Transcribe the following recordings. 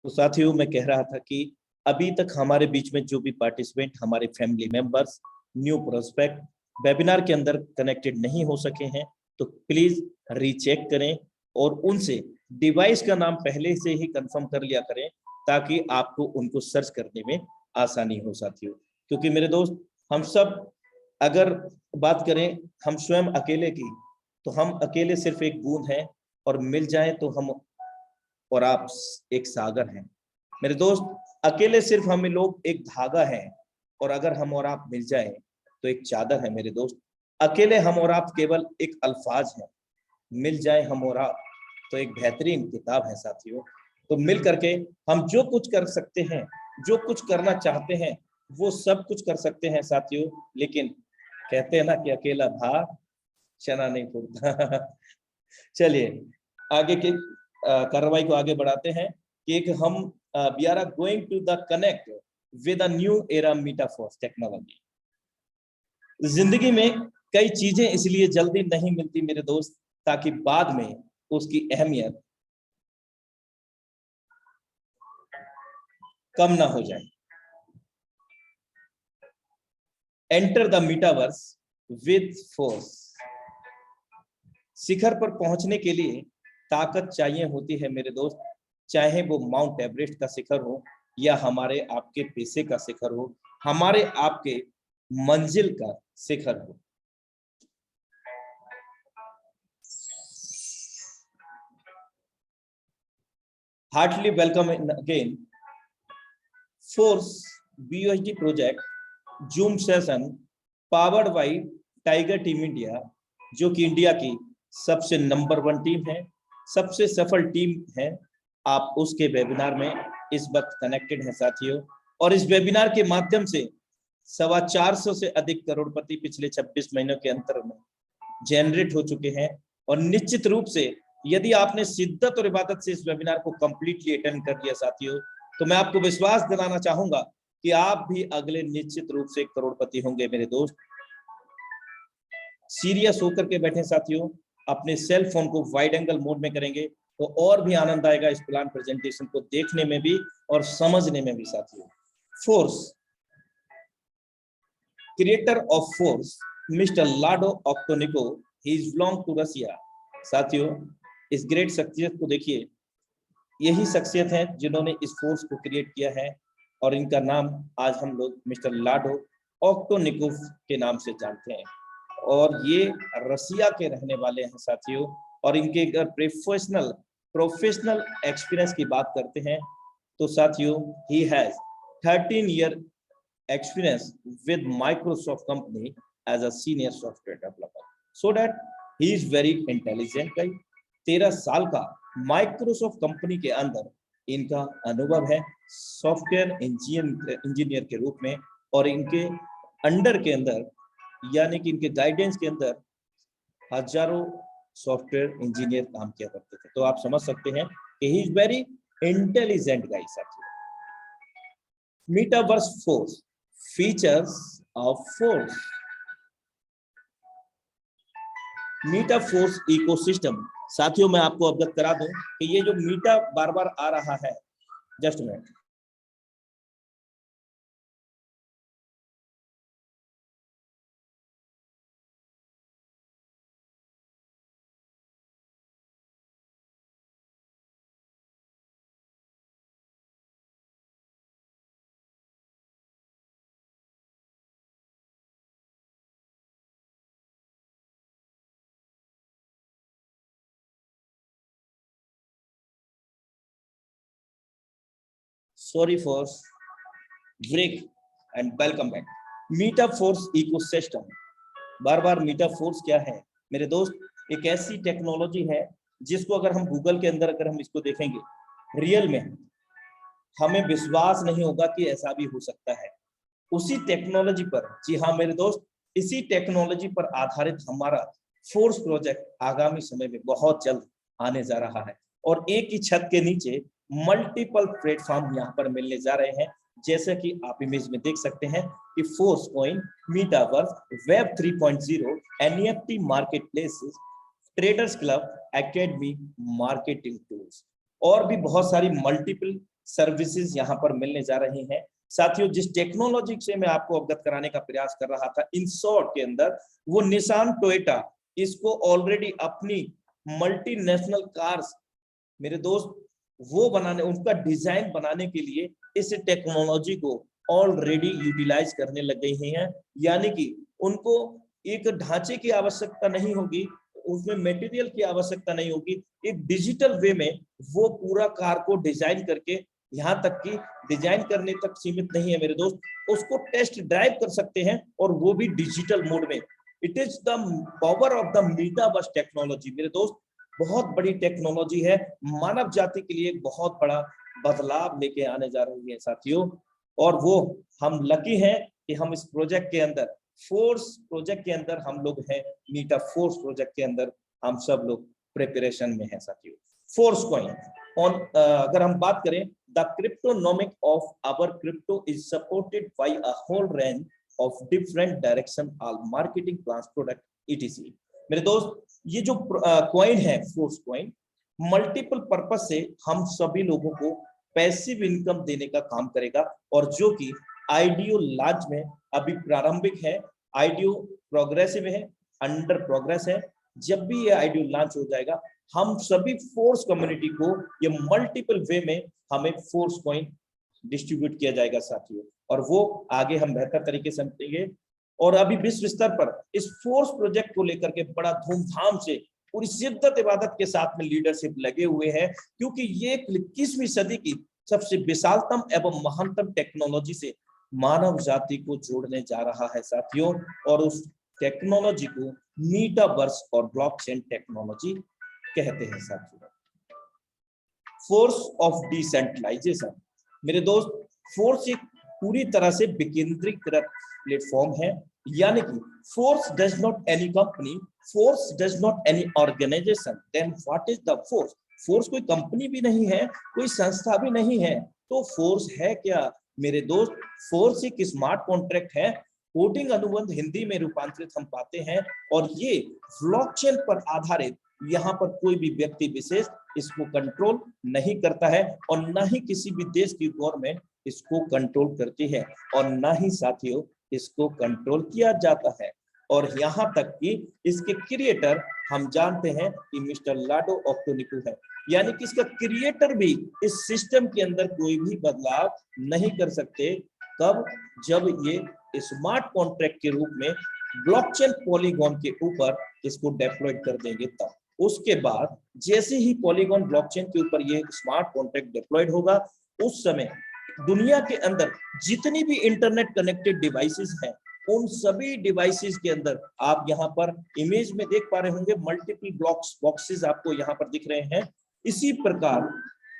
तो साथियों मैं कह रहा था कि अभी तक हमारे बीच में जो भी पार्टिसिपेंट, हमारे family members, new prospect webinar के अंदर कनेक्टेड नहीं हो सके हैं, तो प्लीज रीचेक करें और उनसे डिवाइस का नाम पहले से ही कंफर्म कर लिया करें, ताकि आपको उनको सर्च करने में आसानी हो साथियों। क्योंकि मेरे दोस्त, हम सब अगर बात करें हम स्वयं अकेले की, तो हम अकेले सिर्फ एक बूंद हैं, और मिल जाए तो हम और आप एक सागर हैं। मेरे दोस्त, अकेले सिर्फ हम लोग एक धागा है, और अगर हम और आप मिल जाए तो एक चादर है। मेरे दोस्त, अकेले हम और आप केवल एक अल्फाज हैं, मिल जाए हम और आप तो एक बेहतरीन किताब है साथियों। तो मिल करके हम जो कुछ कर सकते हैं, जो कुछ करना चाहते हैं, वो सब कुछ कर सकते हैं साथियों। लेकिन कहते हैं ना कि अकेला भार चना नहीं फूटता। चलिए आगे की कार्रवाई को आगे बढ़ाते हैं कि एक हम we are going to the connect with a new era Metaforce technology. जिंदगी में कई चीजें इसलिए जल्दी नहीं मिलती मेरे दोस्त, ताकि बाद में उसकी अहमियत कम ना हो जाए। Enter the metaverse with force. शिखर पर पहुंचने के लिए ताकत चाहिए होती है मेरे दोस्त, चाहे वो माउंट एवरेस्ट का शिखर हो या हमारे आपके पैसे का शिखर हो, हमारे आपके मंजिल का शिखर हो। Heartly welcome again. Force BUSD project Zoom session powered by tiger team India, जो कि इंडिया की सबसे नंबर 1 टीम है, सबसे सफल टीम है। आप उसके वेबिनार में इस वक्त कनेक्टेड हैं साथियों, और इस वेबिनार के माध्यम से 425 से अधिक करोड़पति पिछले 26 महीनों के अंतर में जनरेट हो चुके हैं। और निश्चित रूप से यदि आपने शिद्दत और इबादत से इस वेबिनार को कंप्लीटली अटेंड कर लिया साथियों, तो मैं आपको विश्वास दिलाना चाहूंगा कि आप भी अगले निश्चित रूप से करोड़पति होंगे मेरे दोस्त। सीरियस होकर के बैठे साथियों, अपने सेल फोन को वाइड एंगल मोड में करेंगे तो और भी आनंद आएगा इस प्लान प्रेजेंटेशन को देखने में भी और समझने में भी साथियों। Force, creator of force mister Lado Octonico, he is belong to Russia. साथियों, इस ग्रेट शख्सियत को देखिए, यही शख्सियत है जिन्होंने इस फोर्स को क्रिएट किया है, और इनका नाम आज हम लोग मिस्टर लाडो ऑक्टोनिकोव के नाम से जानते हैं, और ये रसिया के रहने वाले हैं साथियों। और इनके अगर प्रोफेशनल एक्सपीरियंस की बात करते हैं तो साथियों, he has 13 year experience with Microsoft company as a senior software developer, so that he is very intelligent guy। 13 साल का माइक्रोसॉफ्ट कंपनी के अंदर इनका अनुभव है सॉफ्टवेयर इंजीनियर के रूप में, और इनके अंडर के अंदर यानी कि इनके गाइडेंस के अंदर हजारों सॉफ्टवेयर इंजीनियर काम किया करते थे। तो आप समझ सकते हैं कि he is very intelligent guy साथियों। Metaverse force, features of force. Metaforce ecosystem, साथियों मैं आपको अवगत करा दूं कि ये जो मीटा बार बार आ रहा है, just minute, sorry for break and welcome back. Metaforce ecosystem, बार बार मेटाफोर्स क्या है मेरे दोस्त? एक ऐसी टेक्नोलॉजी है जिसको अगर हम गूगल के अंदर अगर हम इसको देखेंगे, रियल में हमें विश्वास नहीं होगा कि ऐसा भी हो सकता है। उसी टेक्नोलॉजी पर, जी हाँ मेरे दोस्त, इसी टेक्नोलॉजी पर आधारित हमारा फोर्स प्रोजेक्ट आगामी समय में बहुत जल्द आने जा रहा है, और एक ही छत के नीचे मल्टीपल प्लेटफॉर्म यहाँ पर मिलने जा रहे हैं, जैसे कि आप इमेज में देख सकते हैं कि force coin, metaverse, web 3.0, NFT market places, traders club, academy, marketing tools. और भी बहुत सारी मल्टीपल सर्विसेज यहाँ पर मिलने जा रही हैं। साथियों, जिस टेक्नोलॉजी से मैं आपको अवगत कराने का प्रयास कर रहा था इन शॉर्ट के अंदर, वो निसान टोयोटा इसको ऑलरेडी अपनी मल्टीनेशनल कार्स मेरे दोस्त वो बनाने, उनका डिजाइन बनाने के लिए इस टेक्नोलॉजी को ऑलरेडी यूटिलाइज करने लग गई हैं। यानी कि उनको एक ढांचे की आवश्यकता नहीं होगी, उसमें मटेरियल की आवश्यकता नहीं होगी, एक डिजिटल वे में वो पूरा कार को डिजाइन करके, यहाँ तक कि डिजाइन करने तक सीमित नहीं है मेरे दोस्त, उसको टेस्ट ड्राइव कर सकते हैं और वो भी डिजिटल मोड में। It is the power of the metaverse technology मेरे दोस्त, बहुत बड़ी टेक्नोलॉजी है, मानव जाति के लिए बहुत बड़ा बदलाव लेके आने जा रही है साथियों। और वो हम लकी हैं कि हम इस प्रोजेक्ट के अंदर, फोर्स प्रोजेक्ट के अंदर हम लोग हैं, मीटा फोर्स प्रोजेक्ट के अंदर हम सब लोग प्रिपरेशन में हैं साथियों। फोर्स कॉइन ऑन, अगर हम बात करें, the cryptonomic of our crypto is supported by a whole range of different direction all marketing plans product ETC. मेरे दोस्त, ये जो कॉइन है फोर्स कॉइन, मल्टीपल पर्पस से हम सभी लोगों को पैसिव इनकम देने का काम करेगा, और जो कि आईडीओ लॉन्च में अभी प्रारंभिक है, आईडीओ प्रोग्रेसिव है, अंडर प्रोग्रेस है। जब भी ये आईडीओ लॉन्च हो जाएगा, हम सभी फोर्स कम्युनिटी को ये मल्टीपल वे में हमें फोर्स कॉइन डिस्ट्रीब्यूट किया जाएगा साथियों, और वो आगे हम बेहतर तरीके से समझेंगे। और अभी विश्व स्तर पर इस फोर्स प्रोजेक्ट को लेकर के बड़ा धूमधाम से पूरी शिद्दत इबादत के साथ में लीडरशिप लगे हुए हैं, क्योंकि ये 21वीं सदी की सबसे विशालतम एवं महानतम टेक्नोलॉजी से मानव जाति को जोड़ने जा रहा है साथियों। और उस टेक्नोलॉजी को मीटावर्स और ब्लॉकचेन टेक्नोलॉजी कहते हैं साथियों। फोर्स ऑफ डिसेंट्रलाइजेशन मेरे दोस्त, फोर्स एक पूरी तरह से विकेंद्रीकृत प्लेटफॉर्म है, यानी कि Force does not any company, Force does not any organization, then what is the Force? Force कोई कंपनी भी नहीं है, कोई संस्था भी नहीं है, तो फोर्स है क्या मेरे दोस्त? फोर्स एक स्मार्ट कॉन्ट्रैक्ट है, कोडिंग अनुबंध हिंदी में रूपांतरित हम पाते हैं, और ये ब्लॉकचेन पर आधारित, यहाँ पर कोई भी व्यक्ति विशेष इसको कंट्रोल नहीं करता है, और ना ही किसी भी देश की गवर्नमेंट इसको कंट्रोल करती है, और ना ही साथियों इसको कंट्रोल किया जाता है। और यहाँ तक कि इसके क्रिएटर हम जानते हैं कि मिस्टर लाडो ऑक्टोनिको है, यानी कि इसका क्रिएटर भी इस सिस्टम के अंदर कोई भी बदलाव नहीं कर सकते। कब? जब ये स्मार्ट कॉन्ट्रैक्ट के रूप में ब्लॉकचेन पॉलीगॉन के ऊपर इसको डेप्लॉयड कर देंगे तब। उसके बाद जैसे ही पॉलीगॉन ब्लॉकचेन के ऊपर ये स्मार्ट कॉन्ट्रैक्ट डिप्लॉयड होगा, उस समय दुनिया के अंदर जितनी भी इंटरनेट कनेक्टेड डिवाइसेस हैं, उन सभी डिवाइसेस के अंदर आप यहाँ पर इमेज में देख पा रहे होंगे, मल्टीपल बॉक्सेस आपको यहाँ पर दिख रहे हैं। इसी प्रकार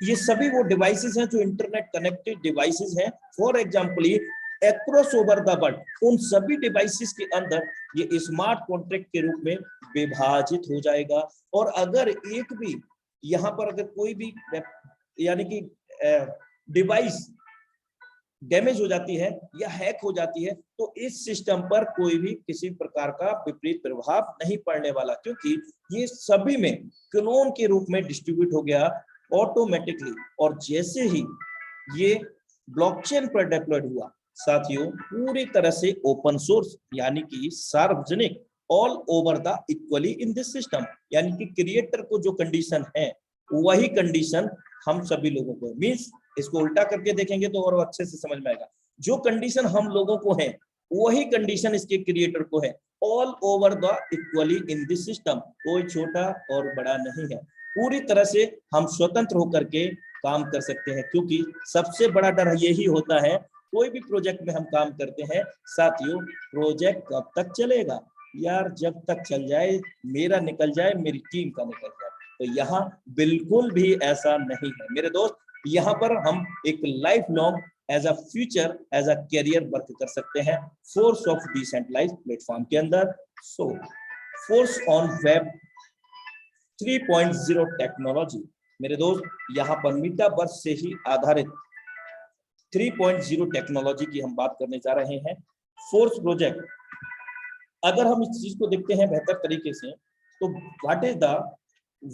ये सभी वो डिवाइसेस हैं जो इंटरनेट कनेक्टेड डिवाइसेस हैं। For example across over the world, उन सभी डिवाइसेस के अंदर ये स्मार्ट कॉन्ट्रैक्ट के रूप में विभाजित हो जाएगा। और अगर एक भी यहाँ पर अगर कोई भी यानी कि डिवाइस डैमेज हो जाती है या हैक हो जाती है, तो इस सिस्टम पर कोई भी किसी प्रकार का विपरीत प्रभाव नहीं पड़ने वाला, क्योंकि ये सभी में क्लोन के रूप में डिस्ट्रीब्यूट हो गया ऑटोमेटिकली। और जैसे ही ये ब्लॉकचेन पर डिप्लॉयड हुआ साथियों, पूरी तरह से ओपन सोर्स यानी कि सार्वजनिक, all over the equally in this system, यानी कि क्रिएटर को जो कंडीशन है वही कंडीशन हम सभी लोगों को, मींस इसको उल्टा करके देखेंगे तो और अच्छे से समझ में आएगा। जो कंडीशन हम लोगों को है वही कंडीशन इसके क्रिएटर को है, all over the equally in this system, कोई छोटा और बड़ा नहीं है। पूरी तरह से हम स्वतंत्र होकर के काम कर सकते हैं, क्योंकि सबसे बड़ा डर यही होता है कोई भी प्रोजेक्ट में हम काम करते हैं साथियों, प्रोजेक्ट कब तक चलेगा यार, जब तक चल जाए, मेरा निकल जाए, मेरी टीम का निकल जाए। तो यहाँ बिल्कुल भी ऐसा नहीं है मेरे दोस्त, यहाँ पर हम एक life long as a future, as a career work कर सकते हैं फोर्स ऑफ डिसेंट्रलाइज्ड प्लेटफॉर्म के अंदर। So Force on web 3.0 technology मेरे दोस्त, यहाँ पर मेटावर्स से ही आधारित 3.0 टेक्नोलॉजी की हम बात करने जा रहे हैं। फोर्स प्रोजेक्ट, अगर हम इस चीज को देखते हैं बेहतर तरीके से, तो व्हाट इज द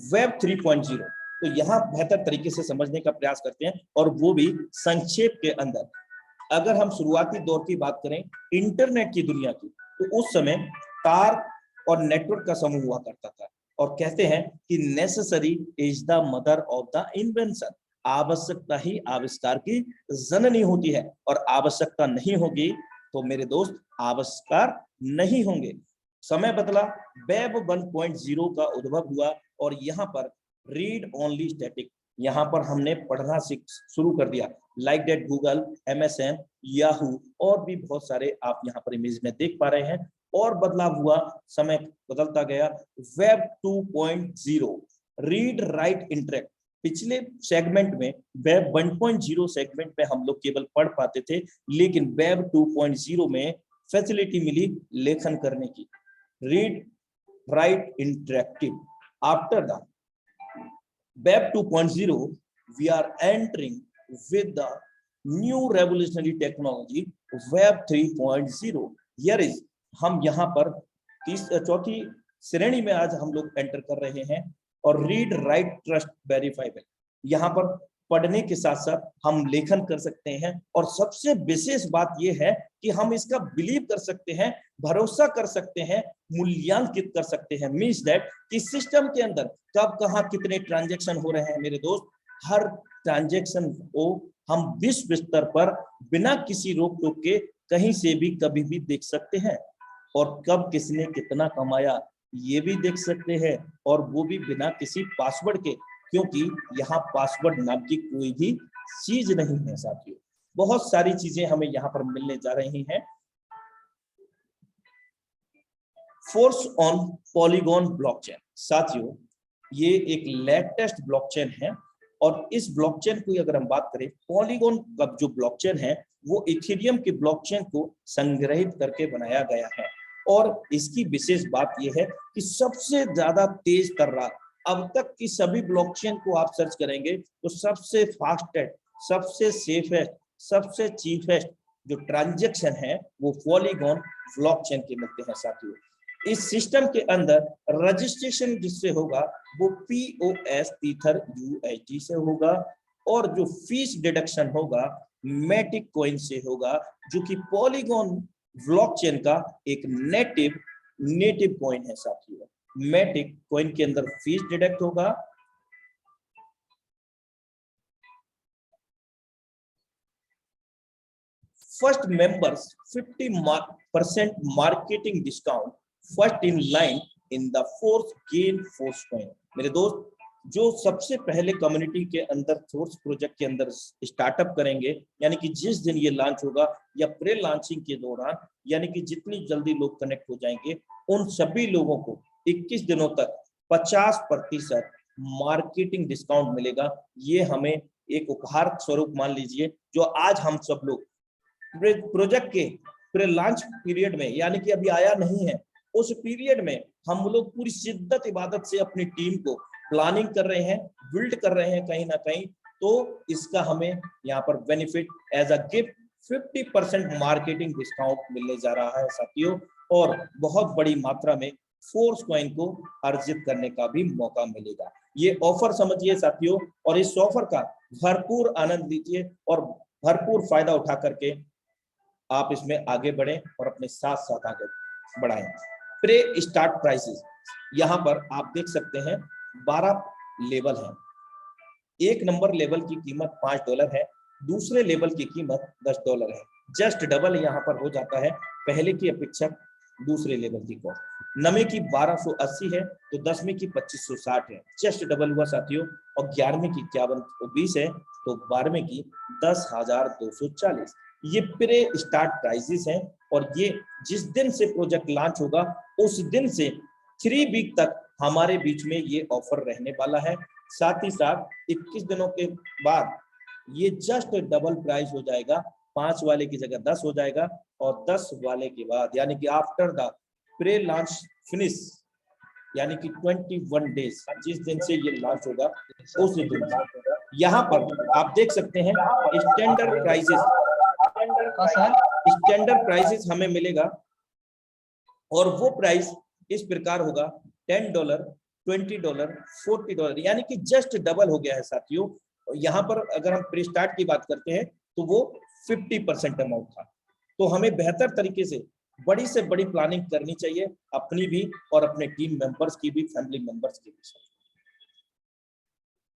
वेब 3.0? तो यहाँ बेहतर तरीके से समझने का प्रयास करते हैं, और वो भी संक्षेप के अंदर। अगर हम शुरुआती दौर की बात करें इंटरनेट की दुनिया की, तो उस समय तार और नेटवर्क का समूह हुआ करता था, और कहते हैं कि necessary is the mother of the invention. आवश्यकता ही आविष्कार की जननी होती है, और आवश्यकता नहीं होगी तो मेरे दोस्त आविष्कार नहीं होंगे। समय बदला, वेब 1.0 का उद्भव हुआ, और यहाँ पर रीड ओनली स्टैटिक, यहाँ पर हमने पढ़ना शुरू कर दिया, like that Google, MSN, Yahoo और भी बहुत सारे आप यहाँ पर इमेज में देख पा रहे हैं। और बदलाव हुआ, समय बदलता गया। Web 2.0, read write interact. पिछले सेगमेंट में वेब 1.0 सेगमेंट में हम लोग केवल पढ़ पाते थे, लेकिन वेब 2.0 में फैसिलिटी मिली लेखन करने की, read write interactive. After the Web 2.0, we are entering with the new revolutionary technology Web 3.0. Here is, हम यहाँ पर चौथी श्रेणी में आज हम लोग एंटर कर रहे हैं, और रीड राइट ट्रस्ट वेरीफाइबल। यहाँ पर पढ़ने के साथ साथ हम लेखन कर सकते हैं, और सबसे विशेष बात यह है कि हम इसका बिलीव कर सकते हैं, भरोसा कर सकते हैं, मूल्यांकित कर सकते हैं। मींस दैट कि सिस्टम के अंदर कब कहाँ कितने ट्रांजैक्शन हो रहे हैं मेरे दोस्त, हर ट्रांजैक्शन को हम विश्व स्तर पर बिना किसी रोक टोक के कहीं से भी कभी भी देख सकते हैं, और कब किसने कितना कमाया ये भी देख सकते हैं, और वो भी बिना किसी पासवर्ड के, क्योंकि यहाँ पासवर्ड नाम की कोई भी चीज नहीं है साथियों। बहुत सारी चीजें हमें यहाँ पर मिलने जा रही हैं। फोर्स ऑन पॉलीगॉन ब्लॉकचेन, साथियों ये एक लेटेस्ट ब्लॉकचेन है, और इस ब्लॉकचेन की अगर हम बात करें, पॉलीगॉन का जो ब्लॉकचेन है वो इथेरियम के ब्लॉकचेन को संग्रहित करके बनाया गया है, और इसकी विशेष बात यह है कि सबसे ज्यादा तेज तर्रार, अब तक की सभी ब्लॉकचेन को आप सर्च करेंगे तो सबसे फास्टेस्ट, सबसे सेफेस्ट, सबसे चीपेस्ट जो ट्रांजैक्शन है वो पॉलीगॉन ब्लॉकचेन के मिलते हैं साथियों। इस सिस्टम के अंदर रजिस्ट्रेशन जिससे होगा वो POS ईथर USD से होगा, और जो फीस डिडक्शन होगा मैटिक कॉइन से होगा, जो कि पॉलीगॉन ब्लॉकचेन का एक नेटिव कॉइन है साथियों। मैटिक कॉइन के अंदर फीस डिडक्ट होगा, first members 50% marketing discount, first in line in the force gain force coin. मेरे दोस्त जो सबसे पहले कम्युनिटी के अंदर फोर्स प्रोजेक्ट के अंदर स्टार्टअप करेंगे, यानी कि जिस दिन ये लॉन्च होगा या प्री लॉन्चिंग के दौरान, यानी कि जितनी जल्दी लोग कनेक्ट हो जाएंगे उन सभी लोगों को 21 दिनों तक 50% मार्केटिंग डिस्काउंट मिलेगा। ये हमें एक उपहार स्वरूप मान लीजिए, जो आज हम सब लोग प्रोजेक्ट के प्री लॉन्च पीरियड में, यानी कि अभी आया नहीं है, उस पीरियड में हम लोग पूरी शिद्दत इबादत से अपनी टीम को प्लानिंग कर रहे हैं, बिल्ड कर रहे हैं कहीं ना कहीं, तो इसका हमें यहाँ पर benefit as a gift 50% marketing discount मिलने जा रहा है साथियों, और बहुत बड़ी मात्रा में फोर्स कॉइन को अर्जित करने का भी मौका मिलेगा। ये ऑफर समझिए साथियों, और इस ऑफर का भरपूर आनंद लीजिए और भरपूर फायदा उठा करके आप इसमें आगे बढ़ें और अपने साथ साथ आगे बढ़ाएं। प्रे स्टार्ट प्राइसेस, यहाँ पर आप देख सकते हैं 12 लेवल हैं। एक नंबर लेवल की कीमत $5 है, दूसरे लेवल की कीमत $10 है। जस्ट डबल यहाँ पर हो जाता है पहले की अपेक्षा दूसरे लेवल की कॉस्ट। 9वें की 1280 है तो 10वें की 2560 है, जस्ट डबल हुआ साथियों। और 11वें की 5120 है तो 12वें की 10,240। ये प्रे स्टार्ट प्राइसेस हैं, और ये जिस दिन से प्रोजेक्ट लॉन्च होगा उस दिन से 3 वीक तक हमारे बीच में ये ऑफर रहने वाला है। साथ ही साथ 21 दिनों के बाद ये जस्ट डबल प्राइस हो जाएगा, 5 वाले की जगह 10 हो जाएगा, और 10 वाले के बाद यानी कि after the prey launch finish, यानी कि 21 डेज, जिस दिन से ये लॉन्च होगा उस दिन यहाँ पर आप देख सकते हैं स्टैंडर्ड प्राइसेस हमें मिलेगा, और वो प्राइस इस प्रकार होगा $10, $20, $40, यानी कि जस्ट डबल हो गया है साथियों। यहाँ पर अगर हम प्री स्टार्ट की बात करते हैं तो वो 50% अमाउंट था। तो हमें बेहतर तरीके से बड़ी प्लानिंग करनी चाहिए, अपनी भी और अपने टीम मेंबर्स की भी, फैमिली मेंबर्स की भी।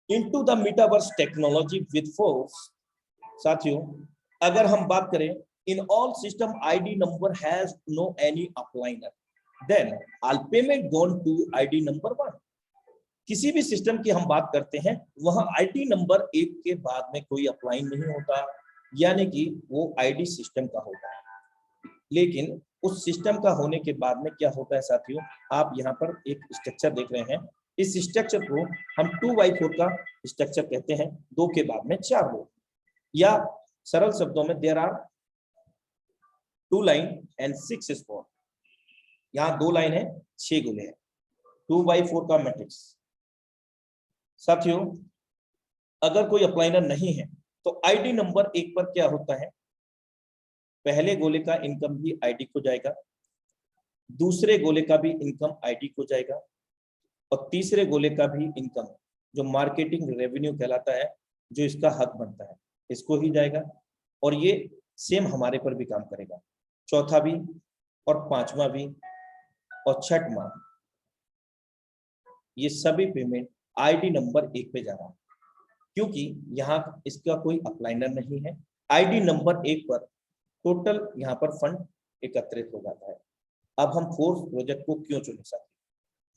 Into the metaverse technology with force. साथियों, अगर हम बात करें, in all system ID number has no any upliner, then all payment gone to ID number 1। किसी भी सिस्टम की हम बात करते हैं, वहां आईडी नंबर 1 के बाद में कोई अपलाइन नहीं होता, यानी कि वो आईडी सिस्टम का होता है। लेकिन उस सिस्टम का होने के बाद में क्या होता है साथियों, आप यहाँ पर एक स्ट्रक्चर देख रहे हैं। इस स्ट्रक्चर को हम 2x4 का स्ट्रक्चर कहते हैं, 2 के बाद में 4 हो, या सरल शब्दों में there are 2 line and 6 spot. यहाँ 2 लाइन है, 6 गोले हैं, 2x4 का मैट्रिक्स। साथियों, अगर कोई अप्लाइनर नहीं है तो आईडी नंबर 1 पर क्या होता है, पहले गोले का इनकम भी आईडी को जाएगा, दूसरे गोले का भी इनकम आईडी को जाएगा, और तीसरे गोले का भी इनकम जो मार्केटिंग रेवेन्यू कहलाता है, जो इसका हक बनता है, इसको ही जाएगा। और ये सेम हमारे पर भी काम करेगा, चौथा भी और पांचवा भी और छठवां, ये सभी पेमेंट आईडी नंबर 1 पे जा रहा है, क्योंकि यहाँ इसका कोई अप्लाइनर नहीं है। आईडी नंबर 1 पर टोटल यहाँ पर फंड एकत्रित हो जाता है। अब हम फोर्स प्रोजेक्ट को क्यों चुने सकते हैं?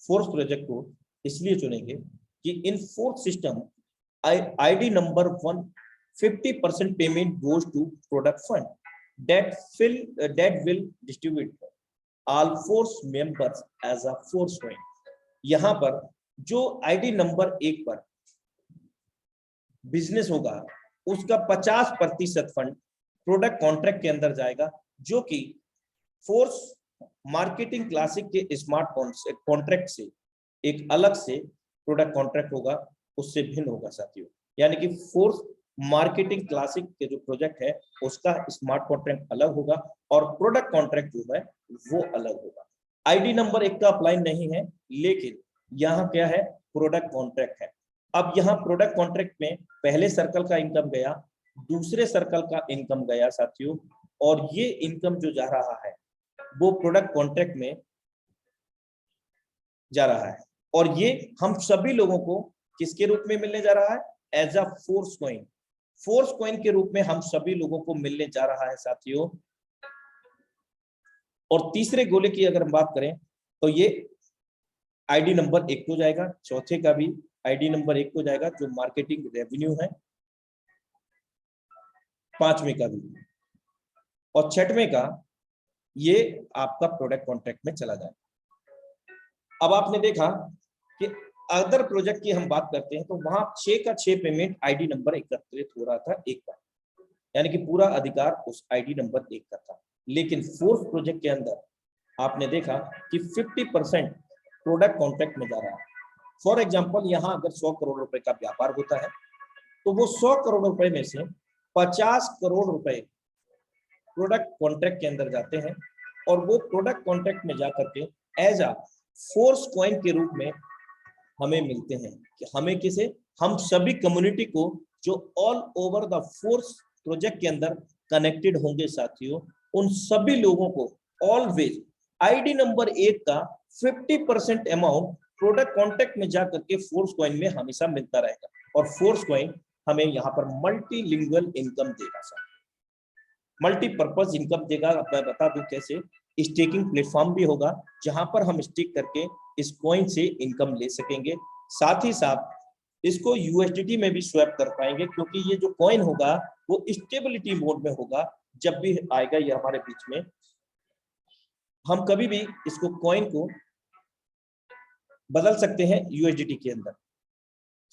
फोर्स प्रोजेक्ट को इसलिए चुनेंगे कि in fourth system ID number 1 50% payment goes to product fund that will distribute all force members as a force coin। यहाँ पर जो आईडी नंबर 1 पर बिजनेस होगा, उसका 50% फंड प्रोडक्ट कॉन्ट्रैक्ट के अंदर जाएगा, जो कि फोर्स मार्केटिंग क्लासिक के स्मार्ट कॉन्ट्रैक्ट से एक अलग से प्रोडक्ट कॉन्ट्रैक्ट होगा, उससे भिन्न होगा साथियों। यानी कि फोर्स मार्केटिंग क्लासिक के जो प्रोजेक्ट है उसका स्मार्ट कॉन्ट्रैक्ट अलग होगा और प्रोडक्ट कॉन्ट्रैक्ट जो है वो अलग होगा। आईडी नंबर 1 का अप्लाई नहीं है, लेकिन यहाँ क्या है, प्रोडक्ट कॉन्ट्रैक्ट है। अब यहाँ प्रोडक्ट कॉन्ट्रैक्ट में पहले सर्कल का इनकम गया, दूसरे सर्कल का इनकम गया साथियों, और ये इनकम जो जा रहा है वो प्रोडक्ट कॉन्ट्रैक्ट में जा रहा है, और ये हम सभी लोगों को किसके रूप में मिलने जा रहा है, as a Force coin. Force coin के रूप में हम सभी लोगों को मिलने जा रहा है साथियों। और तीसरे गोले की अगर हम बात करें तो ये आईडी नंबर 1 को जाएगा, चौथे का भी आईडी नंबर 1 को जाएगा जो मार्केटिंग रेवेन्यू है, पांचवें का भी, और छठवें का ये आपका प्रोडक्ट कॉन्ट्रैक्ट में चला जाएगा। अब आपने देखा कि अदर प्रोजेक्ट की हम बात करते हैं तो वहां 6 का 6 पेमेंट आईडी नंबर एकत्रित हो रहा था 1 का, यानी कि पूरा अधिकार उस आईडी नंबर 1 का था। लेकिन फोर्थ प्रोजेक्ट के अंदर आपने देखा कि 50% प्रोडक्ट कॉन्ट्रैक्ट में जा रहा है। फॉर एग्जाम्पल, यहाँ अगर 100 करोड़ रुपए का व्यापार होता है तो वो 100 करोड़ रुपए में से 50 करोड़ रुपए प्रोडक्ट कॉन्ट्रैक्ट के अंदर जाते हैं, और वो प्रोडक्ट कॉन्ट्रैक्ट में जाकर के एज अ फोर्स कॉइन के रूप में हमें मिलते हैं। कि हमें किसे, हम सभी कम्युनिटी को जो all over the force project के अंदर कनेक्टेड होंगे साथियों, उन सभी लोगों को ऑलवेज आईडी नंबर 1 का 50% अमाउंट प्रोडक्ट कॉन्ट्रैक्ट में जाकर के फोर्स कॉइन में हमेशा मिलता रहेगा। और फोर्स कॉइन हमें यहाँ पर मल्टीलिंगुअल इनकम देगा सर, मल्टीपर्पज इनकम देगा। मैं बता दूं कैसे, स्टेकिंग प्लेटफॉर्म भी होगा जहां पर हम स्टेक करके इस कॉइन से इनकम ले सकेंगे। साथ ही साथ इसको यूएसडीटी में भी स्वैप कर पाएंगे, क्योंकि ये जो कॉइन होगा वो स्टेबिलिटी मोड में होगा। जब भी आएगा ये हमारे बीच में, हम कभी भी इसको कॉइन को बदल सकते हैं यूएसडीटी के अंदर।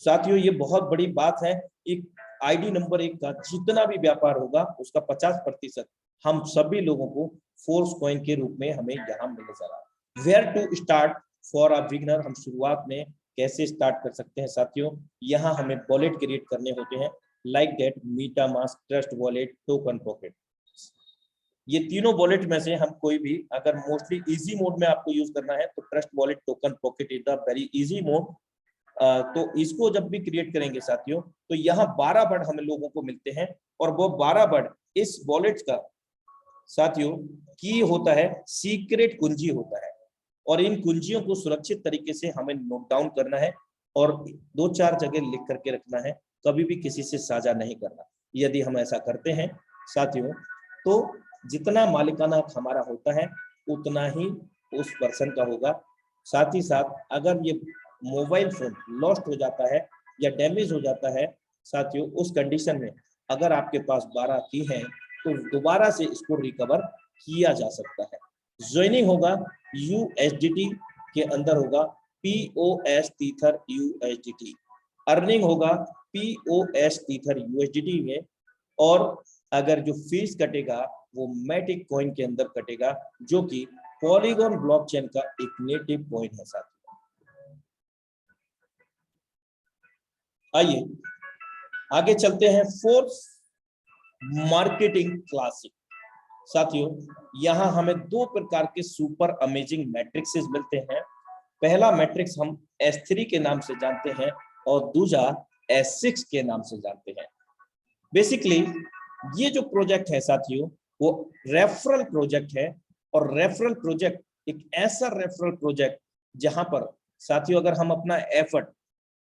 साथियों, ये बहुत बड़ी बात है। एक आईडी नंबर 1 का जितना भी व्यापार होगा उसका 50% हम सभी लोगों को फोर्स कॉइन के रूप में हमें यहाँ मिलने जा रहा है। Where to start for a beginner, हम शुरुआत में कैसे स्टार्ट कर सकते हैं साथियों। यहाँ हमें वॉलेट क्रिएट करने होते हैं, like that MetaMask, Trust Wallet, Token Pocket. ये तीनों वॉलेट में से हम कोई भी, अगर मोस्टली इजी मोड में आपको यूज करना है तो trust Wallet Token pocket is the very easy mode. तो इसको जब भी क्रिएट करेंगे साथियों, तो यहाँ 12 वर्ड हमें लोगों को मिलते हैं, और वो 12 वर्ड इस वॉलेट का साथियों की होता है, सीक्रेट कुंजी होता है, और इन कुंजियों को सुरक्षित तरीके से हमें नोट डाउन करना है और 2-4 जगह लिख करके रखना है, कभी भी किसी से साझा नहीं करना। यदि हम ऐसा करते हैं साथियों, तो जितना मालिकाना हक हमारा होता है उतना ही उस पर्सन का होगा। साथ ही साथ अगर ये मोबाइल फोन लॉस्ट हो जाता है या डैमेज हो जाता है साथियों, उस कंडीशन में अगर आपके पास 12 की हैं तो दोबारा से इसको रिकवर किया जा सकता है। ज्वाइनिंग होगा USDT के अंदर होगा POS टीथर USDT, अर्निंग होगा POS टीथर USDT में, और अगर जो फीस कटेगा वो मैटिक कॉइन के अंदर कटेगा, जो कि पॉलीगॉन ब्लॉकचेन का एक नेटिव कॉइन है साथियों। आइए आगे चलते हैं। Fourth, marketing classic. साथियों यहां हमें 2 प्रकार के सुपर अमेजिंग मैट्रिक्सेस मिलते हैं। पहला मैट्रिक्स हम S3 के नाम से जानते हैं और दूसरा S6 के नाम से जानते हैं। बेसिकली ये जो प्रोजेक्ट है साथियों वो रेफरल प्रोजेक्ट है, और रेफरल प्रोजेक्ट एक ऐसा रेफरल प्रोजेक्ट जहां पर साथियों अगर हम अपना एफर्ट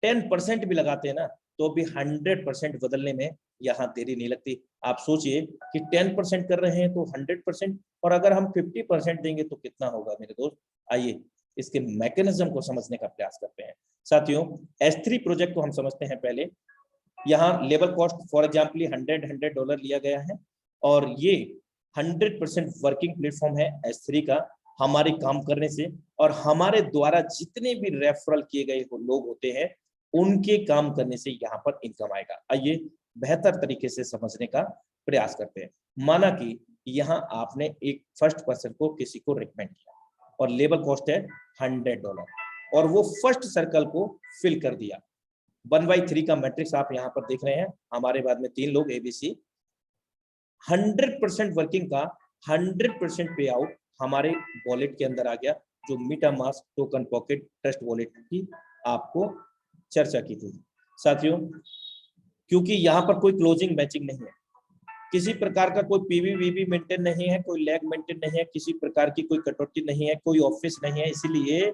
10% भी लगाते हैं ना, तो भी 100% बदलने में यहाँ देरी नहीं लगती। आप सोचिए कि 10% कर रहे हैं तो 100%, और अगर हम 50% देंगे तो कितना होगा मेरे दोस्त। आइए इसके मैकेनिज्म को समझने का प्रयास करते हैं। साथियों S3 प्रोजेक्ट को हम समझते हैं पहले। यहाँ लेबर कॉस्ट फॉर एग्जाम्पल $100 लिया गया है, और ये 100% वर्किंग प्लेटफॉर्म है S3 का हमारे काम करने से, और हमारे द्वारा जितने भी रेफरल किए गए लोग होते हैं उनके काम करने से यहाँ पर इनकम आएगा। आइए बेहतर तरीके से समझने का प्रयास करते हैं। माना कि यहाँ आपने एक फर्स्ट पर्सन को किसी को रिकमेंड किया और लेबर कॉस्ट है $100, और वो फर्स्ट सर्कल को फिल कर दिया। 1/3 का मैट्रिक्स आप यहाँ पर देख रहे हैं, हमारे बाद में 3 लोग ABC। 100% वर्किंग का 100% पे आउट हमारे वॉलेट के अंदर आ गया, जो MetaMask token pocket trust wallet की आपको चर्चा की थी साथियों। क्योंकि यहाँ पर कोई क्लोजिंग मैचिंग नहीं है, किसी प्रकार का कोई PV मेंटेन नहीं है, कोई लैग मेंटेन नहीं है, किसी प्रकार की कोई कटौती नहीं है, कोई ऑफिस नहीं है, इसलिए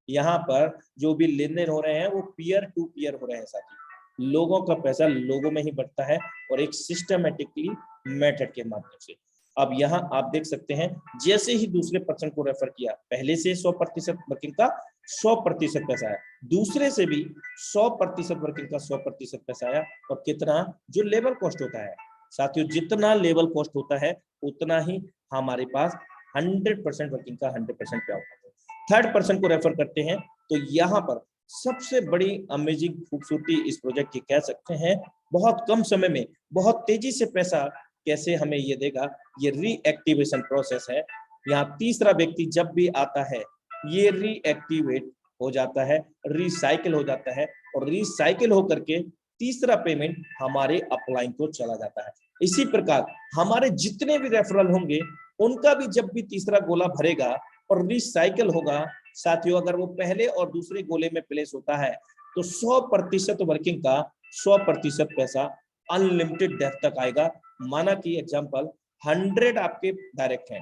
यहाँ पर जो भी लेन देन हो रहे हैं वो पीयर टू पीयर हो रहे हैं साथियों। लोगों का पैसा लोगों में ही बढ़ता है, और एक सिस्टमेटिकली मेथड के माध्यम से। अब यहाँ आप देख सकते हैं जैसे ही दूसरे पर्सन को रेफर किया, पहले से 100% वर्किंग का 100% पैसा आया, दूसरे से भी 100% वर्किंग का 100% पैसा आया, और कितना जो लेबर कॉस्ट होता है साथियों, जितना लेबर कॉस्ट होता है उतना ही हमारे पास 100% वर्किंग का 100% पे आउट होता है। थर्ड पर्सन को रेफर करते हैं, तो यहाँ पर सबसे बड़ी अमेजिंग खूबसूरती इस प्रोजेक्ट की कह सकते हैं, बहुत कम समय में बहुत तेजी से पैसा कैसे हमें ये देगा, ये रीएक्टिवेशन प्रोसेस है। यहाँ तीसरा व्यक्ति जब भी आता है ये रीएक्टिवेट हो जाता है, रिसाइकिल हो जाता है, और रिसाइकिल होकर के तीसरा पेमेंट हमारे अपलाइन को चला जाता है। इसी प्रकार हमारे जितने भी रेफरल होंगे उनका भी जब भी तीसरा गोला भरेगा और रिसाइकिल होगा साथियों, अगर वो पहले और दूसरे गोले में प्लेस होता है तो 100% वर्किंग का 100% पैसा अनलिमिटेड डेथ तक आएगा। माना कि एग्जांपल 100 आपके डायरेक्ट हैं,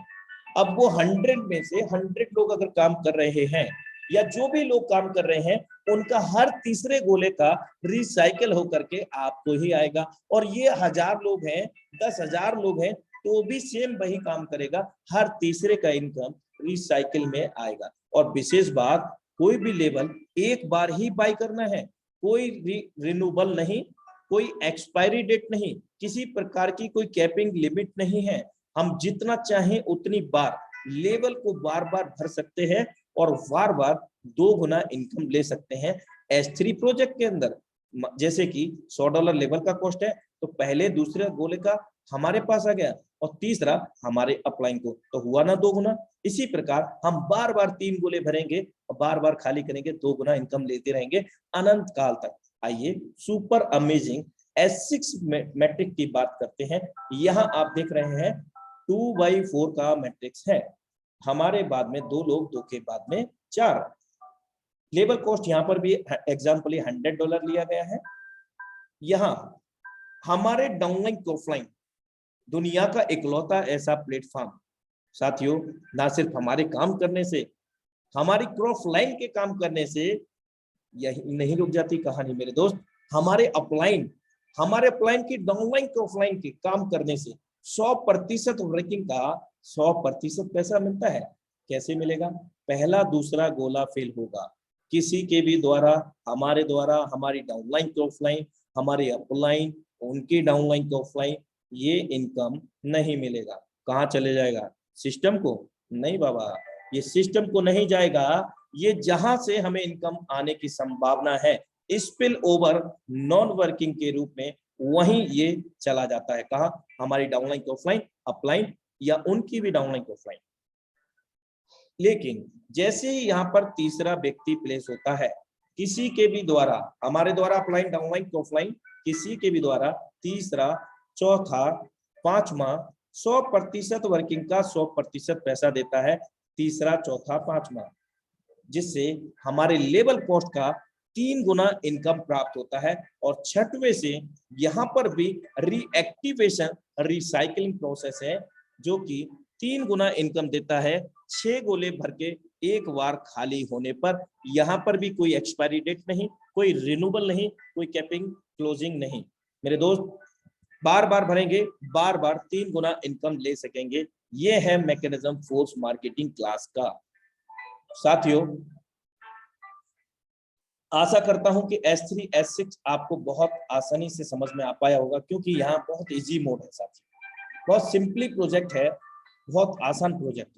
अब वो 100 में से 100 लोग अगर काम कर रहे हैं, या जो भी लोग काम कर रहे हैं, उनका हर तीसरे गोले का रिसाइकिल होकर के आपको ही आएगा। और ये 1000 लोग हैं, 10,000 लोग हैं, तो भी सेम वही काम करेगा, हर तीसरे का इनकम रिसाइकिल में आएगा। और विशेष बात, कोई भी लेवल एक बार ही बाय करना है, कोई रिन्यूएबल नहीं, कोई एक्सपायरी डेट नहीं, किसी प्रकार की कोई कैपिंग लिमिट नहीं है। हम जितना चाहें उतनी बार लेवल को बार बार भर सकते हैं और बार बार 2 गुना इनकम ले सकते हैं S3 प्रोजेक्ट के अंदर। जैसे कि $100 लेवल का कॉस्ट है, तो पहले दूसरे गोले का हमारे पास आ गया और तीसरा हमारे अपलाइन को, तो हुआ ना 2 गुना। इसी प्रकार हम बार बार 3 गोले भरेंगे और बार बार खाली करेंगे, 2 गुना इनकम लेते रहेंगे अनंत काल तक। आइए सुपर अमेजिंग S6 मैट्रिक की बात करते हैं। यहाँ आप देख रहे हैं 2/4 का मैट्रिक्स है। हमारे बाद में 2 लोग, 2 के बाद में 4। लेबर कॉस्ट यहाँ पर भी एग्जाम्पल $100 लिया गया है। यहाँ हमारे डाउनलाइन क्रॉपलाइन दुनिया का इकलौता ऐसा प्लेटफॉर्म साथियों, ना सिर्फ हमारे काम करने से, हमारी क्रॉपलाइन के काम करने से यही नहीं रुक जाती कहानी मेरे दोस्त। हमारे अपलाइन की डाउनलाइन क्रॉपलाइन के काम करने से 100% वर्किंग का 100% पैसा मिलता है। कैसे मिलेगा? पहला दूसरा गोला फेल होगा किसी के भी द्वारा, हमारे द्वारा, हमारी डाउनलाइन की ऑफलाइन, हमारे अपलाइन, उनकी डाउनलाइन की ऑफलाइन, ये इनकम नहीं मिलेगा। कहाँ चले जाएगा? सिस्टम को? नहीं बाबा, ये सिस्टम को नहीं जाएगा। ये जहां से हमें इनकम आने की संभावना है स्पिल ओवर नॉन वर्किंग के रूप में, वहीं ये चला जाता है। कहा? हमारी डाउनलाइन की ऑफलाइन, अपलाइन या उनकी भी डाउनलाइन की ऑफलाइन। लेकिन जैसे ही यहाँ पर तीसरा व्यक्ति प्लेस होता है किसी के भी द्वारा, हमारे द्वारा अपलाइन, डाउनलाइन, ऑफलाइन, किसी के भी द्वारा, तीसरा, चौथा, पांचवा, 100% वर्किंग का 100% पैसा देता है तीसरा, चौथा, पांचवा, जिससे हमारे लेबर कॉस्ट का 3 गुना इनकम प्राप्त होता है। और छठवें से यहाँ पर भी रीएक्टिवेशन, रिसाइकलिंग प्रोसेस है जो कि 3 गुना इनकम देता है 6 गोले भर के एक बार खाली होने पर। यहाँ पर भी कोई एक्सपायरी डेट नहीं, कोई रिन्यूएबल नहीं, कोई कैपिंग क्लोजिंग नहीं। मेरे दोस्त, बार बार भरेंगे, बार बार 3 गुना इनकम ले सकेंगे। ये है मैकेनिज्म फोर्स मार्केटिंग क्लास का। साथियों, आशा करता हूं कि S3 S6 आपको बहुत आसानी से समझ में आ पाया होगा, क्योंकि यहाँ बहुत इजी मोड है साथियों, बहुत सिंपली प्रोजेक्ट है, बहुत आसान प्रोजेक्ट।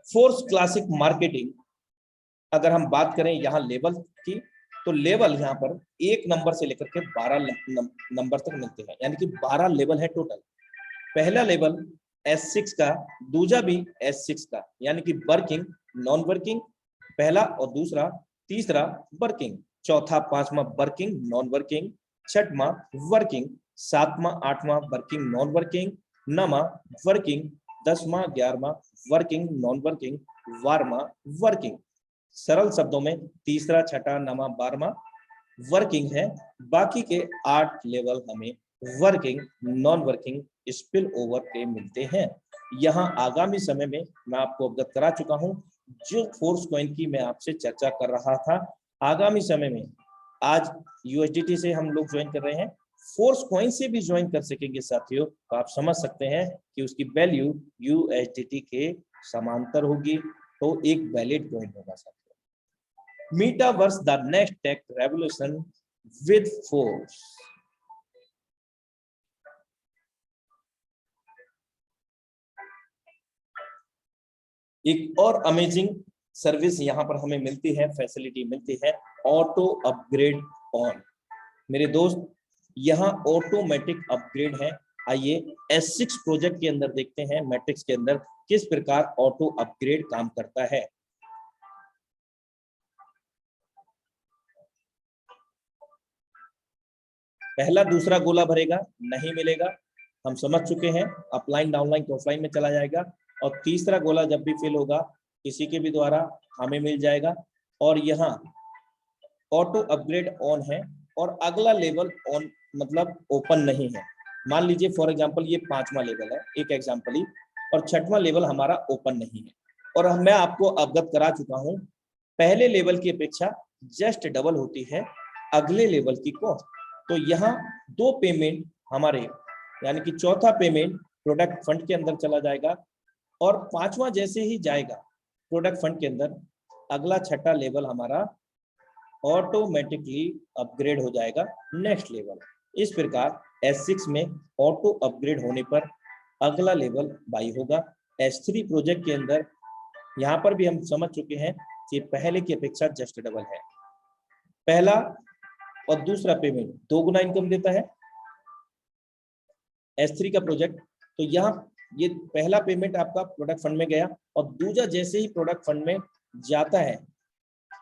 फोर्स क्लासिक मार्केटिंग, अगर हम बात करें यहाँ लेवल की, तो लेवल यहाँ पर 1 नंबर से लेकर के 12 नंबर तक मिलते हैं, यानी कि 12 लेवल है टोटल। पहला लेवल S6 का, दूसरा भी S6 का, यानी कि वर्किंग, नॉन वर्किंग, पहला और दूसरा, तीसरा वर्किंग, चौथा, पांचवा वर्किंग, नॉन वर्किंग, छठवां वर्किंग, सातवां, आठवां वर्किंग, नॉन वर्किंग, नौवां वर्किंग, 10वां, 11वां वर्किंग, नॉन वर्किंग, 12वां वर्किंग। सरल शब्दों में तीसरा, छठा, नौवां, 12वां वर्किंग है। बाकी के 8 लेवल हमें working, non working, spill over के मिलते हैं। यहाँ आगामी समय में मैं आपको अवगत करा चुका हूँ, जो फोर्स कॉइन की मैं आपसे चर्चा कर रहा था। आगामी समय में आज USDT से हम लोग ज्वाइन कर रहे हैं, फोर्स कॉइन से भी ज्वाइन कर सकेंगे साथियों। तो आप समझ सकते हैं कि उसकी वैल्यू USDT के समांतर होगी, तो एक वैलिड कॉइन होगा साथियों। Metaverse, the next tech revolution with Force. एक और अमेजिंग सर्विस यहाँ पर हमें मिलती है, फैसिलिटी मिलती है, ऑटो अपग्रेड ऑन। मेरे दोस्त, यहाँ ऑटोमेटिक अपग्रेड है। आइए S6 प्रोजेक्ट के अंदर देखते हैं, मैट्रिक्स के अंदर किस प्रकार ऑटो अपग्रेड काम करता है। पहला दूसरा गोला भरेगा, नहीं मिलेगा, हम समझ चुके हैं, अपलाइन, डाउनलाइन, ऑफलाइन में चला जाएगा। और तीसरा गोला जब भी फिल होगा किसी के भी द्वारा, हमें मिल जाएगा। और यहाँ ऑटो अपग्रेड ऑन है और अगला लेवल ऑन मतलब ओपन नहीं है। मान लीजिए फॉर एग्जांपल ये 5वां लेवल है, एक एग्जांपल ही, और 6वां लेवल हमारा ओपन नहीं है। और मैं आपको अवगत करा चुका हूं, पहले लेवल की अपेक्षा जस्ट डबल होती है अगले लेवल की कॉस्ट। तो यहाँ 2 पेमेंट हमारे, यानी कि चौथा पेमेंट प्रोडक्ट फंड के अंदर चला जाएगा, और 5वां जैसे ही जाएगा प्रोडक्ट फंड के अंदर, अगला 6ठा लेवल हमारा ऑटोमेटिकली अपग्रेड हो जाएगा नेक्स्ट लेवल। इस प्रकार S6 में ऑटो अपग्रेड होने पर अगला लेवल बाई होगा। S3 प्रोजेक्ट के अंदर यहाँ पर भी हम समझ चुके हैं कि पहले की अपेक्षा जस्ट डबल है। पहला और दूसरा पेमेंट 2 गुना इनकम देता है S3 का प्रोजेक्ट। तो यहाँ ये पहला पेमेंट आपका प्रोडक्ट फंड में गया, और दूसरा जैसे ही प्रोडक्ट फंड में जाता है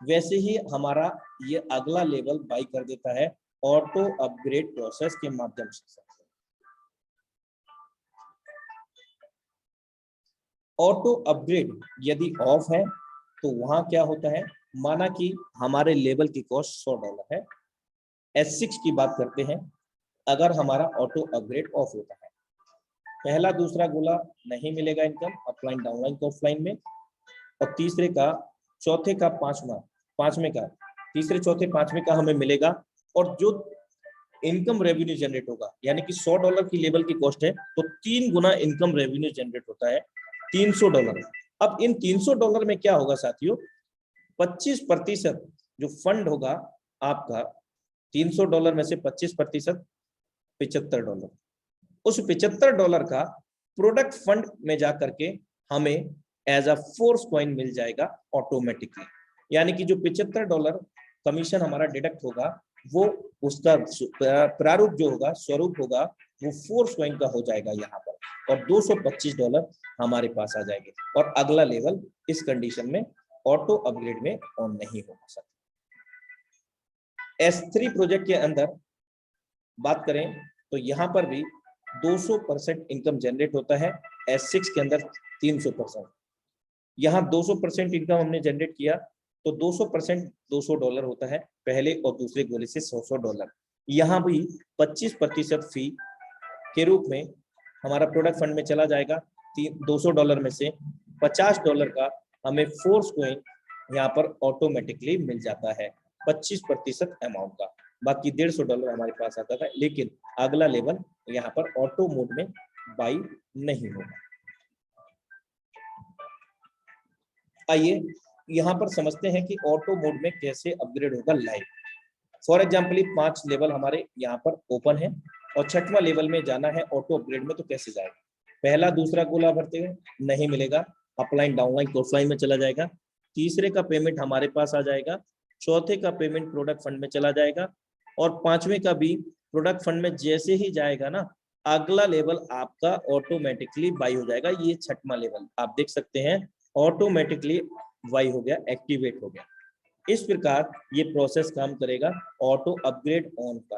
वैसे ही हमारा ये अगला लेवल बाई कर देता है ऑटो अपग्रेड प्रोसेस के माध्यम से। ऑटो अपग्रेड यदि ऑफ है तो वहां क्या होता है, माना कि हमारे लेवल की कॉस्ट $100 है, S6 की बात करते हैं, अगर हमारा ऑटो अपग्रेड ऑफ होता है, पहला दूसरा गोला नहीं मिलेगा इनकम अपलाइन डाउनलाइन को ऑफलाइन में, और तीसरे का चौथे का पांचवें का तीसरे चौथे पांचवें का हमें मिलेगा। और जो इनकम रेवेन्यू जनरेट होगा, यानी कि $100 की लेवल की कॉस्ट है तो 3 गुना इनकम रेवेन्यू जनरेट होता है, $300। अब इन $300 में क्या होगा साथियों, 25% जो फंड होगा आपका, $300 में से 25% $75, उस $75 का प्रोडक्ट फंड में जाकर के हमें एज अ फोर्स कॉइन मिल जाएगा ऑटोमेटिकली, यानी कि जो $75 कमीशन हमारा डिडक्ट होगा वो उसका प्रारूप जो होगा, स्वरूप होगा, वो फोर्स कॉइन का हो जाएगा यहाँ पर, और $225 हमारे पास आ जाएंगे, और अगला लेवल इस कंडीशन में ऑटो अपग्रेड में ऑन नहीं होगा सर। S3 प्रोजेक्ट के अंदर बात करें तो यहाँ पर भी 200% इनकम जनरेट होता है, S6 के अंदर 300%। यहाँ 200% इनकम हमने जनरेट किया तो 200% $200 होता है, पहले और दूसरे गोले से $100। यहाँ भी 25% फी के रूप में हमारा प्रोडक्ट फंड में चला जाएगा, $200 में से $50 का हमें फोर्स कॉइन यहाँ पर ऑटोमेटिकली मिल जाता है, 25% अमाउंट का, बाकी $150 हमारे पास आता था, लेकिन अगला लेवल यहाँ पर ऑटो मोड में बाई नहीं होगा। आइए यहाँ पर समझते हैं कि ऑटो मोड में कैसे अपग्रेड होगा लाइव। फॉर एग्जाम्पल 5 लेवल हमारे यहाँ पर ओपन है और 6वां लेवल में जाना है ऑटो अपग्रेड में, तो कैसे जाएगा, पहला दूसरा गोला भरते हुए नहीं मिलेगा, अपलाइन डाउनलाइन ऑफलाइन में चला जाएगा, तीसरे का पेमेंट हमारे पास आ जाएगा, चौथे का पेमेंट प्रोडक्ट फंड में चला जाएगा, और पांचवें का भी प्रोडक्ट फंड में जैसे ही जाएगा ना, अगला लेवल आपका ऑटोमेटिकली बाई हो जाएगा। ये 6वां लेवल आप देख सकते हैं, ऑटोमेटिकली वाई हो गया, एक्टिवेट हो गया। इस प्रकार ये प्रोसेस काम करेगा ऑटो अपग्रेड ऑन का।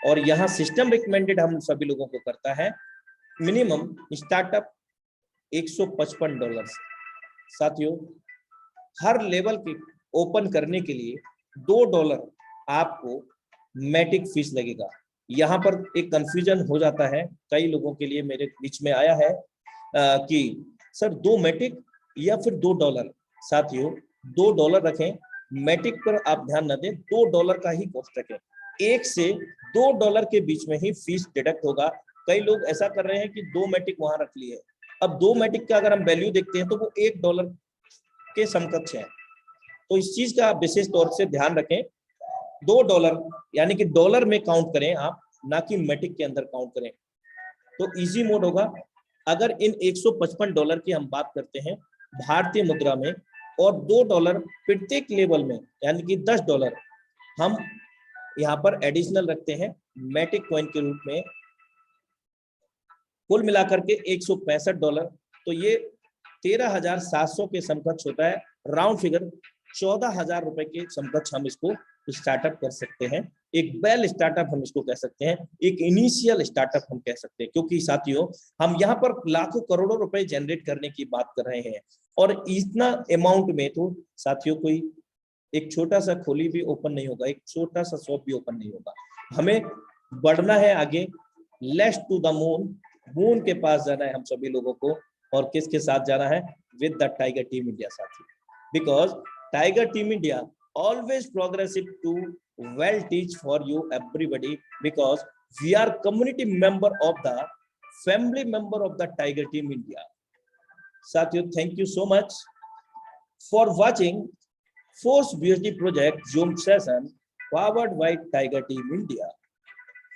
और यहाँ सिस्टम रिकमेंडेड हम सभी लोगों को करता है मिनिमम स्टार्टअप $155। साथियों हर लेवल के ओपन करने के लिए $2 आपको मैटिक फीस लगेगा। यहाँ पर एक कंफ्यूजन हो जाता है, कई लोगों के लिए मेरे बीच में आया है कि सर 2 मैटिक या फिर $2। साथियों $2 रखें, मैटिक पर आप ध्यान न दें, $2 का ही कॉस्ट रखें, 1 से $2 के बीच में ही फीस डिडक्ट होगा। कई लोग ऐसा कर रहे हैं कि 2 मैटिक वहां रख लिए, अब 2 मैटिक का अगर हम वैल्यू देखते हैं तो वो $1 के समकक्ष है, तो इस चीज का विशेष तौर से ध्यान रखें। $2 यानी कि डॉलर में काउंट करें आप, ना कि मैटिक के अंदर काउंट करें, तो इजी मोड होगा। अगर इन $155 की हम बात करते हैं भारतीय मुद्रा में, और $2 प्रत्येक लेवल में, यानी कि $10 हम यहाँ पर एडिशनल रखते हैं मैटिक कॉइन के रूप में, कुल मिलाकर के $165, तो ये 13,700 के समकक्ष होता है। राउंड फिगर 14,000 रुपए के समकक्ष हम इसको स्टार्टअप कर सकते हैं। एक बेल स्टार्टअप हम इसको कह सकते हैं, एक इनिशियल स्टार्टअप हम कह सकते हैं, क्योंकि साथियों हम यहाँ पर लाखों करोड़ों रुपए जनरेट करने की बात कर रहे हैं, और इतना अमाउंट में तो साथियों कोई एक छोटा सा खोली भी ओपन नहीं होगा, एक छोटा सा शॉप भी ओपन नहीं होगा। हमें बढ़ना है आगे, let's to the moon, moon के पास जाना है हम सभी लोगों को, और किसके साथ जाना है, with the tiger team India साथी, because tiger team India always progressive to well teach for you everybody, because we are community member of the family member of the Tiger Team India. साथियों thank you so much for watching Force BSD project Zoom session powered by Tiger Team India.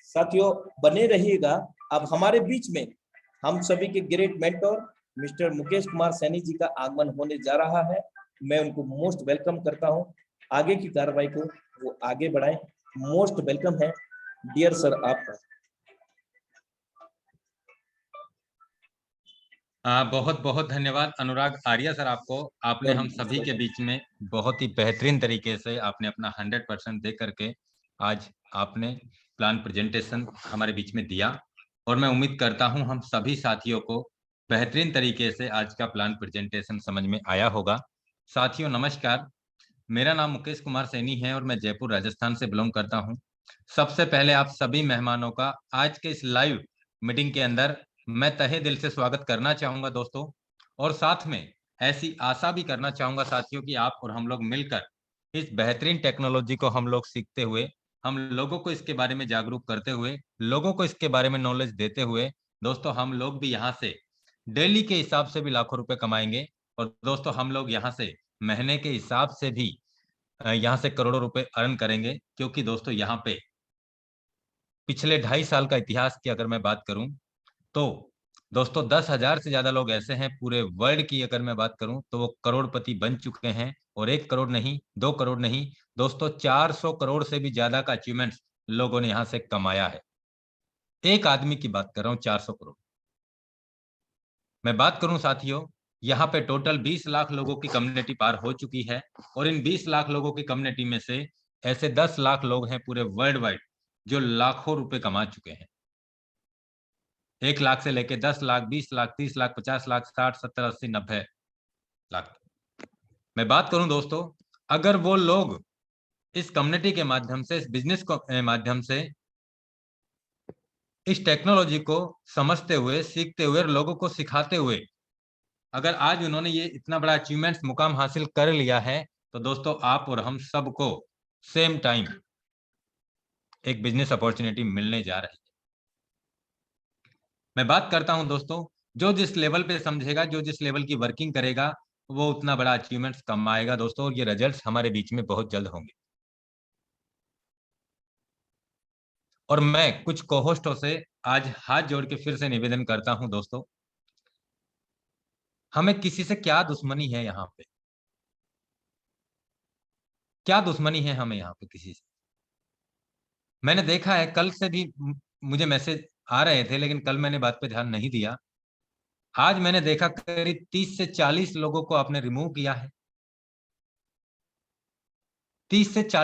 साथियों बने रहिएगा, अब हमारे बीच में हम सभी के great mentor mister Mukesh Kumar Saini ji का आगमन होने जा रहा है। मैं उनको मोस्ट वेलकम करता हूं, आगे की कार्रवाई को वो आगे बढ़ाएं। मोस्ट वेलकम है डियर सर आपका। बहुत बहुत धन्यवाद अनुराग आर्या सर आपको। आपने हम सभी के बीच में बहुत ही बेहतरीन तरीके से आपने अपना 100% दे करके आज आपने प्लान प्रेजेंटेशन हमारे बीच में दिया, और मैं उम्मीद करता हूं हम सभी साथियों को बेहतरीन तरीके से आज का प्लान प्रेजेंटेशन समझ में आया होगा। साथियों नमस्कार, मेरा नाम मुकेश कुमार सैनी है और मैं जयपुर राजस्थान से बिलोंग करता हूं। सबसे पहले आप सभी मेहमानों का आज के इस लाइव मीटिंग के अंदर मैं तहे दिल से स्वागत करना चाहूंगा दोस्तों, और साथ में ऐसी आशा भी करना चाहूंगा साथियों कि आप और हम लोग मिलकर इस बेहतरीन टेक्नोलॉजी को हम लोग सीखते हुए, हम लोगों को इसके बारे में जागरूक करते हुए, लोगों को इसके बारे में नॉलेज देते हुए दोस्तों हम लोग भी यहाँ से डेली के हिसाब से भी लाखों रुपए कमाएंगे। और दोस्तों हम लोग यहाँ से महीने के हिसाब से भी यहाँ से करोड़ों रुपए अर्न करेंगे, क्योंकि दोस्तों यहाँ पे पिछले 2.5 साल का इतिहास की अगर मैं बात करूं तो दोस्तों 10,000 से ज्यादा लोग ऐसे हैं पूरे वर्ल्ड की, अगर मैं बात करूं तो वो करोड़पति बन चुके हैं। और 1 करोड़ नहीं, 2 करोड़ नहीं दोस्तों, 400 करोड़ से भी ज्यादा का अचीवमेंट्स लोगों ने यहाँ से कमाया है। एक आदमी की बात कर रहा हूँ, 400 करोड़। मैं बात करूं साथियों, यहाँ पे टोटल 20 लाख लोगों की कम्युनिटी पार हो चुकी है, और इन 20 लाख लोगों की कम्युनिटी में से ऐसे 10 लाख लोग हैं पूरे वर्ल्ड वाइड जो लाखों रुपए कमा चुके हैं। 1 लाख से लेके 10 लाख, 20 लाख, 30 लाख, 50 लाख, 60, 70, 80, 90 लाख। मैं बात करूं दोस्तों, अगर वो लोग इस कम्युनिटी के माध्यम से, इस बिजनेस के माध्यम से, इस टेक्नोलॉजी को समझते हुए, सीखते हुए, लोगों को सिखाते हुए, अगर आज उन्होंने ये इतना बड़ा अचीवमेंट मुकाम हासिल कर लिया है, तो दोस्तों आप और हम सबको सेम टाइम एक बिजनेस अपॉर्चुनिटी मिलने जा रही है। मैं बात करता हूं दोस्तों, जो जिस लेवल पे समझेगा, जो जिस लेवल की वर्किंग करेगा, वो उतना बड़ा अचीवमेंट्स कमाएगा दोस्तों, और ये रिजल्ट्स हमारे बीच में बहुत जल्द होंगे। और मैं कुछ कोहोस्टों से आज हाथ जोड़ के फिर से निवेदन करता हूं दोस्तों, हमें किसी से क्या दुश्मनी है यहाँ पे? क्या दुश्मनी है हमें यहाँ पे किसी से? मैंने देखा है, कल से भी मुझे मैसेज आ रहे थे, लेकिन कल मैंने बात पे ध्यान नहीं दिया। आज मैंने देखा करीब 30 से 40 लोगों को आपने रिमूव किया है। 30 से 40